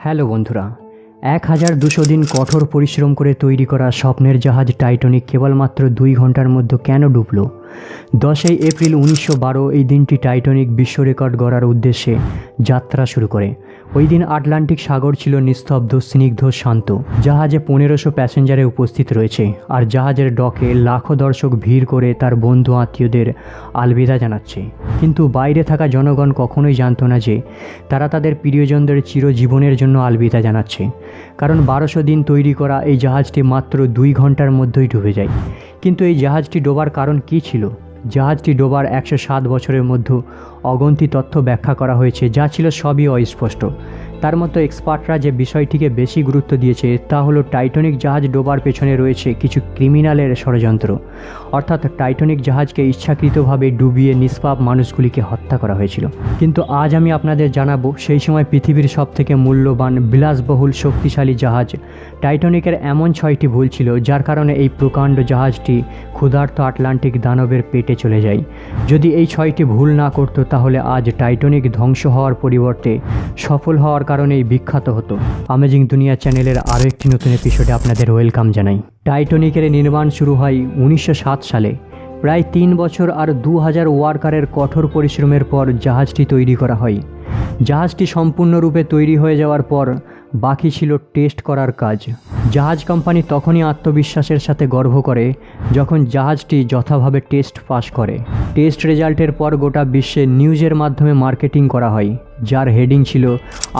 Hello বন্ধুরা, 1200 দিন কঠোর পরিশ্রম করে তৈরি করা স্বপ্নের জাহাজ টাইটানিক কেবলমাত্র 2 ঘন্টার মধ্যে কেন ডুবল? 10ই এপ্রিল 1912 এই দিনটি টাইটানিক বিশ্ব রেকর্ড গড়ার উদ্দেশ্যে যাত্রা শুরু করে। ওই দিন আটলান্টিক সাগর ছিল নিস্তব্ধ, স্নিগ্ধ, শান্ত। জাহাজে 1500 প্যাসেঞ্জারে উপস্থিত রয়েছে, আর জাহাজের ডকে লাখো দর্শক ভিড় করে তার বন্ধু আত্মীয়দের আলবিদা জানাচ্ছে। কিন্তু বাইরে থাকা জনগণ কখনোই জানতো না যে তারা তাদের প্রিয়জনদের চিরজীবনের জন্য আলবিদা জানাচ্ছে। কারণ 1200 দিন তৈরি করা এই জাহাজটি মাত্র 2 ঘন্টার মধ্যেই ডুবে যায়। কিন্তু এই জাহাজটি ডোবার কারণ কী ছিল? জাহাজটি ডোবার 107 বছরের মধ্যে অগন্তি তথ্য ব্যাখ্যা করা হয়েছে, যা ছিল সবই অস্পষ্ট। তার মতো এক্সপার্টরা যে বিষয়টিকে বেশি গুরুত্ব দিয়েছে তা হলো টাইটানিক জাহাজ ডোবার পেছনে রয়েছে কিছু ক্রিমিনালের ষড়যন্ত্র। অর্থাৎ টাইটানিক জাহাজকে ইচ্ছাকৃতভাবে ডুবিয়ে নিষ্পাপ মানুষগুলিকে হত্যা করা হয়েছিল। কিন্তু আজ আমি আপনাদের জানাবো সেই সময় পৃথিবীর সবথেকে মূল্যবান, বিলাসবহুল, শক্তিশালী জাহাজ টাইটানিকের এমন 6টি ভুল ছিল যার কারণে এই প্রকাণ্ড জাহাজটি ক্ষুধার্ত আটলান্টিক দানবের পেটে চলে যায়। যদি এই 6টি ভুল না করতো তাহলে আজ টাইটানিক ধ্বংস হওয়ার পরিবর্তে সফল হওয়ার কারণেই বিখ্যাত হতো। অ্যামেজিং দুনিয়া চ্যানেলের আরও একটি নতুন এপিসোডে আপনাদের ওয়েলকাম জানাই। টাইটানিকের নির্মাণ শুরু হয় 1907 সালে। প্রায় 3 বছর আর 2000 ওয়ার্কারের কঠোর পরিশ্রমের পর জাহাজটি তৈরি করা হয়। জাহাজটি সম্পূর্ণরূপে তৈরি হয়ে যাওয়ার পর বাকি ছিল টেস্ট করার কাজ। জাহাজ কোম্পানি তখনই আত্মবিশ্বাসের সাথে গর্ব করে যখন জাহাজটি যথাভাবে টেস্ট পাস করে। টেস্ট রেজাল্টের পর গোটা বিশ্বে নিউজের মাধ্যমে মার্কেটিং করা হয়, যার হেডিং ছিল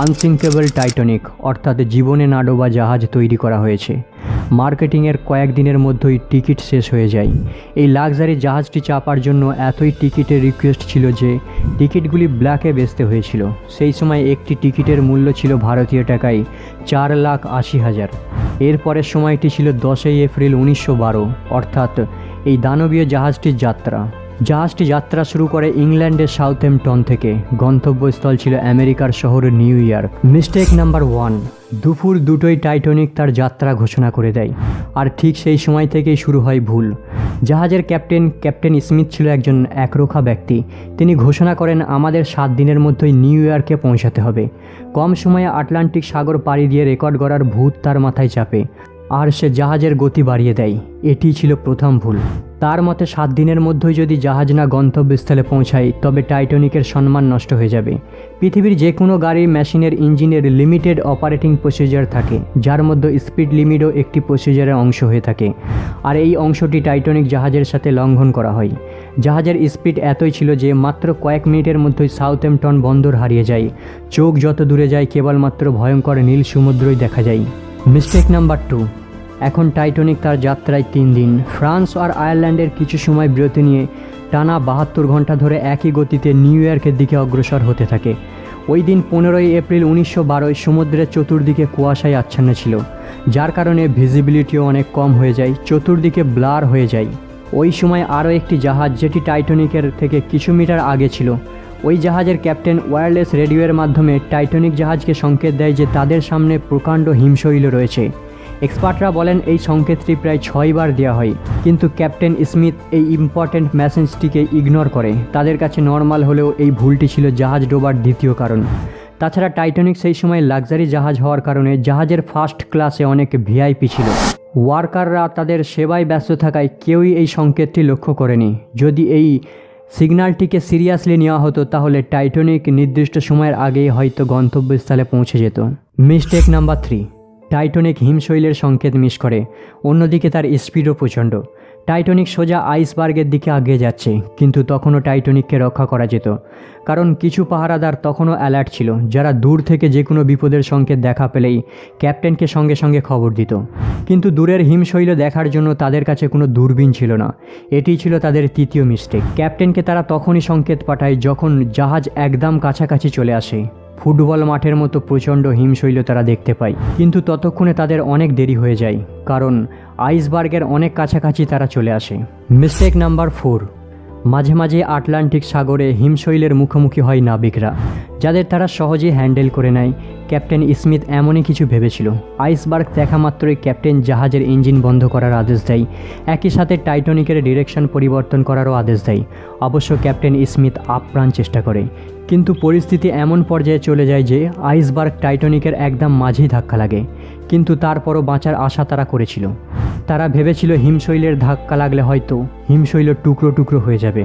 আনসিঙ্কেবল টাইটানিক, অর্থাৎ জীবনে না ডোবা জাহাজ তৈরি করা হয়েছে। মার্কেটিংয়ের কয়েকদিনের মধ্যেই টিকিট শেষ হয়ে যায়। এই লাক্সারি জাহাজটি চাপার জন্য এতই টিকিটের রিকোয়েস্ট ছিল যে টিকিটগুলি ব্ল্যাকে বেচতে হয়েছিল। সেই সময় একটি টিকিটের মূল্য ছিল ভারতীয় টাকায় 4,80,000। এরপরের সময়টি ছিল 10ই এপ্রিল 1912, অর্থাৎ এই দানবীয় জাহাজটির যাত্রা। জাহাজটি যাত্রা শুরু করে ইংল্যান্ডের সাউথহ্যাম্পটন থেকে। গন্তব্যস্থল ছিল আমেরিকার শহর নিউ ইয়র্ক। মিস্টেক নাম্বার 1, দুপুর 2টোয় টাইটানিক তার যাত্রা ঘোষণা করে দেয়। আর ঠিক সেই সময় থেকেই শুরু হয় ভুল। জাহাজের ক্যাপ্টেন স্মিথ ছিল একজন একরোখা ব্যক্তি। তিনি ঘোষণা করেন আমাদের 7 দিনের মধ্যেই নিউ ইয়র্কে পৌঁছাতে হবে। কম সময়ে আটলান্টিক সাগর পাড়ি দিয়ে রেকর্ড গড়ার ভূত তার মাথায় চাপে, আর সে জাহাজের গতি বাড়িয়ে দেয়। এটি ছিল প্রথম ভুল। তার মতে 7 দিনের মধ্যেই যদি জাহাজ না গন্তব্যস্থলে পৌঁছায় তবে টাইটানিকের সম্মান নষ্ট হয়ে যাবে। পৃথিবীর যে কোনো গাড়ি মেশিনের ইঞ্জিনের লিমিটেড অপারেটিং প্রসিজার থাকে, যার মধ্যে স্পিড লিমিটও একটি প্রসিজারের অংশ হয়ে থাকে। আর এই অংশটি টাইটানিক জাহাজের সাথে লঙ্ঘন করা হয়। জাহাজের স্পিড এতই ছিল যে মাত্র কয়েক মিনিটের মধ্যেই সাউথহ্যাম্পটন বন্দর হারিয়ে যায়। চোখ যত দূরে যায় কেবলমাত্র ভয়ঙ্কর নীল সমুদ্রই দেখা যায়। মিস্টেক নাম্বার 2, এখন টাইটানিক তার যাত্রায় 3 দিন ফ্রান্স আর আয়ারল্যান্ডের কিছু সময় বিরতি নিয়ে টানা 72 ঘন্টা ধরে একই গতিতে নিউ ইয়র্কের দিকে অগ্রসর হতে থাকে। ওই দিন 15ই এপ্রিল 1912 সমুদ্রের চতুর্দিকে কুয়াশায় আচ্ছন্ন ছিল, যার কারণে ভিজিবিলিটিও অনেক কম হয়ে যায়, চতুর্দিকে ব্লার হয়ে যায়। ওই সময় আরও একটি জাহাজ যেটি টাইটানিকের থেকে কিছু মিটার আগে ছিল, ওই জাহাজের ক্যাপ্টেন ওয়্যারলেস রেডিওর মাধ্যমে টাইটানিক জাহাজকে সংকেত দেয় যে তাদের সামনে প্রকাণ্ড হিমশৈল রয়েছে। এক্সপার্টরা বলেন এই সংকেতটি প্রায় 6 বার দেওয়া হয়, কিন্তু ক্যাপ্টেন স্মিথ এই ইম্পর্ট্যান্ট মেসেজটিকে ইগনোর করে। তাদের কাছে নর্মাল হলেও এই ভুলটি ছিল জাহাজ ডোবার দ্বিতীয় কারণ। তাছাড়া টাইটানিক সেই সময় লাক্সারি জাহাজ হওয়ার কারণে জাহাজের ফার্স্ট ক্লাসে অনেক ভিআইপি ছিল। ওয়ার্কাররা তাদের সেবায় ব্যস্ত থাকায় কেউই এই সংকেতটি লক্ষ্য করেনি। যদি এই সিগন্যালটিকে সিরিয়াসলি নেওয়া হতো তাহলে টাইটানিক নির্দিষ্ট সময়ের আগেই হয়তো গন্তব্যস্থলে পৌঁছে যেত। মিস্টেক নাম্বার 3, টাইটানিক হিমশৈলের সংকেত মিস করে। অন্যদিকে তার স্পিডও প্রচণ্ড। টাইটানিক সোজা আইসবার্গের দিকে এগিয়ে যাচ্ছে, কিন্তু তখনও টাইটানিককে রক্ষা করা যেত, কারণ কিছু পাহারাদার তখনও অ্যালার্ট ছিল, যারা দূর থেকে যে কোনো বিপদের সংকেত দেখা পেলেই ক্যাপ্টেনকে সঙ্গে সঙ্গে খবর দিত। কিন্তু দূরের হিমশৈল দেখার জন্য তাদের কাছে কোনো দূরবীন ছিল না। এটি ছিল তাদের তৃতীয় মিস্টেক। ক্যাপ্টেনকে তারা তখনই সংকেত পাঠায় যখন জাহাজ একদম কাছাকাছি চলে আসে। ফুটবল মাঠের মতো প্রচণ্ড হিমশৈল তারা দেখতে পায়, কিন্তু ততক্ষণে তাদের অনেক দেরি হয়ে যায়, কারণ আইসবার্গের অনেক কাছাকাছি তারা চলে আসে। মিস্টেক নাম্বার 4, মাঝে মাঝে আটলান্টিক সাগরে হিমশৈলের মুখোমুখি হয় নাবিকরা। যাদের তারা সহজেই হ্যান্ডেল করে নেয়। ক্যাপ্টেন স্মিথ এমনই কিছু ভেবেছিল। আইসবার্গ দেখা মাত্রই ক্যাপ্টেন জাহাজের ইঞ্জিন বন্ধ করার আদেশ দেয়, একই সাথে টাইটানিকের ডিরেকশন পরিবর্তন করারও আদেশ দেয়। অবশ্য ক্যাপ্টেন স্মিথ আপ্রাণ চেষ্টা করে, কিন্তু পরিস্থিতি এমন পর্যায়ে চলে যায় যে আইসবার্গ টাইটানিকের একদম মাঝেই ধাক্কা লাগে। কিন্তু তারপরও বাঁচার আশা তারা করেছিল। তারা ভেবেছিল হিমশৈলের ধাক্কা লাগলে হয়তো হিমশৈল টুকরো টুকরো হয়ে যাবে,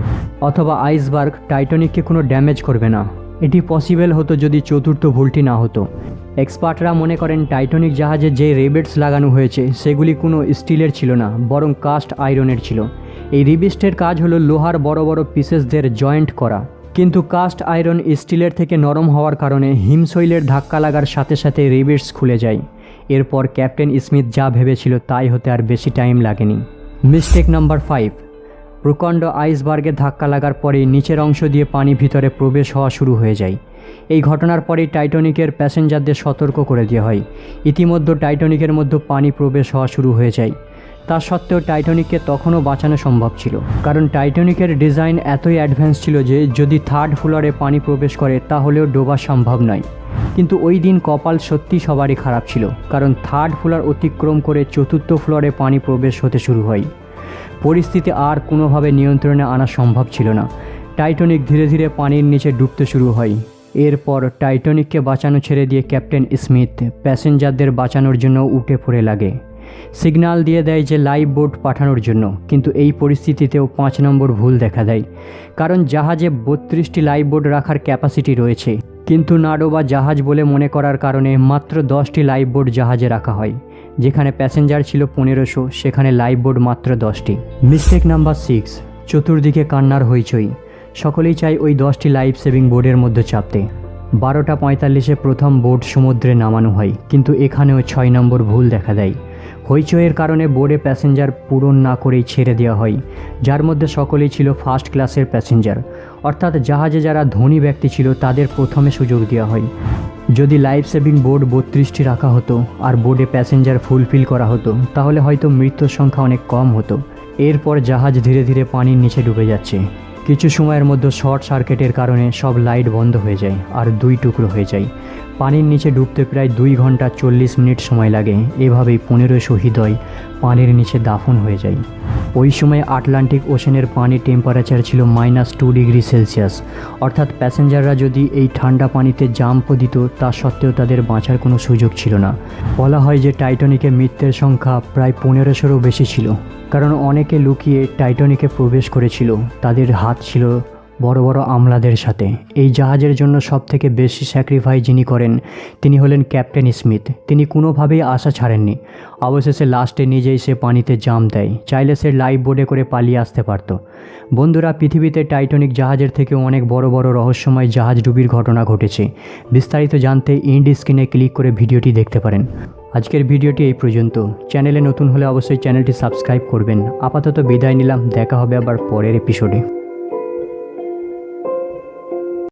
অথবা আইসবার্গ টাইটানিককে কোনো ড্যামেজ করবে না। এটি পসিবল হতো যদি চতুর্থ ভুলটি না হতো। এক্সপার্টরা মনে করেন টাইটানিক জাহাজে যে রিবেটস লাগানো হয়েছে সেগুলি কোনো স্টিলের ছিল না, বরং কাস্ট আয়রনের ছিল। এই রিবেটসের কাজ হলো লোহার বড় বড় পিসেসদের জয়েন্ট করা, কিন্তু কাস্ট আয়রন স্টিলের থেকে নরম হওয়ার কারণে হিমশৈলের ধাক্কা লাগার সাথে সাথে রিবেটস খুলে যায়। এরপর ক্যাপ্টেন স্মিথ যা ভেবেছিল তাই হতে আর বেশি টাইম লাগেনি। Mistake number 5। প্রকাণ্ড আইসবার্গে ধাক্কা লাগার পরে নিচের অংশ দিয়ে পানি ভিতরে প্রবেশ হওয়া শুরু হয়ে যায়। এই ঘটনার পরেই টাইটানিকের প্যাসেঞ্জারদের সতর্ক করে দেওয়া হয়। ইতিমধ্যে টাইটানিকের মধ্যে পানি প্রবেশ হওয়া শুরু হয়ে যায়। তা সত্ত্বেও টাইটানিককে তখনও বাঁচানো সম্ভব ছিল, কারণ টাইটানিকের ডিজাইন এতই অ্যাডভান্স ছিল যে যদি থার্ড ফ্লোরে পানি প্রবেশ করে তাহলেও ডোবা সম্ভব নয়। কিন্তু ওই দিন কপাল সত্যি সবারই খারাপ ছিল, কারণ থার্ড ফ্লোর অতিক্রম করে চতুর্থ ফ্লোরে পানি প্রবেশ হতে শুরু হয়। পরিস্থিতি আর কোনোভাবে নিয়ন্ত্রণে আনা সম্ভব ছিল না। টাইটানিক ধীরে ধীরে পানির নিচে ডুবতে শুরু হয়। এরপর টাইটানিককে বাঁচানো ছেড়ে দিয়ে ক্যাপ্টেন স্মিথ প্যাসেঞ্জারদের বাঁচানোর জন্য উঠে পড়ে লাগে। সিগন্যাল দিয়ে দেয় যে লাইফ বোট পাঠানোর জন্য, কিন্তু এই পরিস্থিতিতেও 5 নম্বর ভুল দেখা দেয়, কারণ জাহাজে 32টি লাইফ বোট রাখার ক্যাপাসিটি রয়েছে, কিন্তু নাডোবা জাহাজ বলে মনে করার কারণে মাত্র 10টি লাইফ বোট জাহাজে রাখা হয়। যেখানে প্যাসেঞ্জার ছিল 1500, সেখানে লাইফ বোট মাত্র 10টি। Mistake number 6। চতুর্দিকে কান্নার হইচই। সকলেই চায় ওই 10টি লাইফ সেভিং বোটের মধ্যে চাপতে। 12:45-এ প্রথম বোট সমুদ্রে নামানো হয়, কিন্তু এখানেও 6 নম্বর ভুল দেখা দেয়। হইচইয়ের কারণে বোর্ডে প্যাসেঞ্জার পূরণ না করেই ছেড়ে দেওয়া হয়, যার মধ্যে সকলেই ছিল ফার্স্ট ক্লাসের প্যাসেঞ্জার, অর্থাৎ জাহাজে যারা ধনী ব্যক্তি ছিল তাদের প্রথমে সুযোগ দেওয়া হয়। যদি লাইফ সেভিং বোর্ড 32টি রাখা হতো আর বোর্ডে প্যাসেঞ্জার ফুলফিল করা হতো, তাহলে হয়তো মৃত্যুর সংখ্যা অনেক কম হতো। এরপর জাহাজ ধীরে ধীরে পানির নিচে ডুবে যাচ্ছে। কিছু সময়ের মধ্যে শর্ট সার্কিটের কারণে সব লাইট বন্ধ হয়ে যায় আর 2 টুকরো হয়ে যায়। পানির নিচে ডুবতে প্রায় 2 ঘন্টা 40 মিনিট সময় লাগে। এভাবেই 1500 হৃদয় পানির নিচে দাফন হয়ে যায়। ওই সময় আটলান্টিক ওশেনের পানির টেম্পারেচার ছিল -2 ডিগ্রি সেলসিয়াস, অর্থাৎ প্যাসেঞ্জাররা যদি এই ঠান্ডা পানিতে জাম্পও দিত তা সত্ত্বেও তাদের বাঁচার কোনো সুযোগ ছিল না। বলা হয় যে টাইটানিকে মৃতের সংখ্যা প্রায় 1500-এরও বেশি ছিল, কারণ অনেকে লুকিয়ে টাইটানিকে প্রবেশ করেছিল। তাদের হাত ছিল বড় বড় আমলাদের সাথে। এই জাহাজের জন্য সবথেকে বেশি স্যাক্রিফাইস যিনি করেন তিনি হলেন ক্যাপ্টেন স্মিথ। তিনি কোনোভাবেই আশা ছাড়েননি। অবশেষে লাস্টে নিজেই সে পানিতে জাম্প দেয়। চাইলে সে লাইফ বোটে করে পালিয়ে আসতে পারত। বন্ধুরা, পৃথিবীতে টাইটানিক জাহাজের থেকে অনেক বড় বড় রহস্যময় জাহাজ ডুবির ঘটনা ঘটেছে। বিস্তারিত জানতে এন্ড স্ক্রিনে ক্লিক করে ভিডিওটি দেখতে পারেন। আজকের ভিডিওটি এই পর্যন্ত। চ্যানেলে নতুন হলে অবশ্যই চ্যানেলটি সাবস্ক্রাইব করবেন। আপাতত বিদায় নিলাম, দেখা হবে আবার পরের এপিসোডে।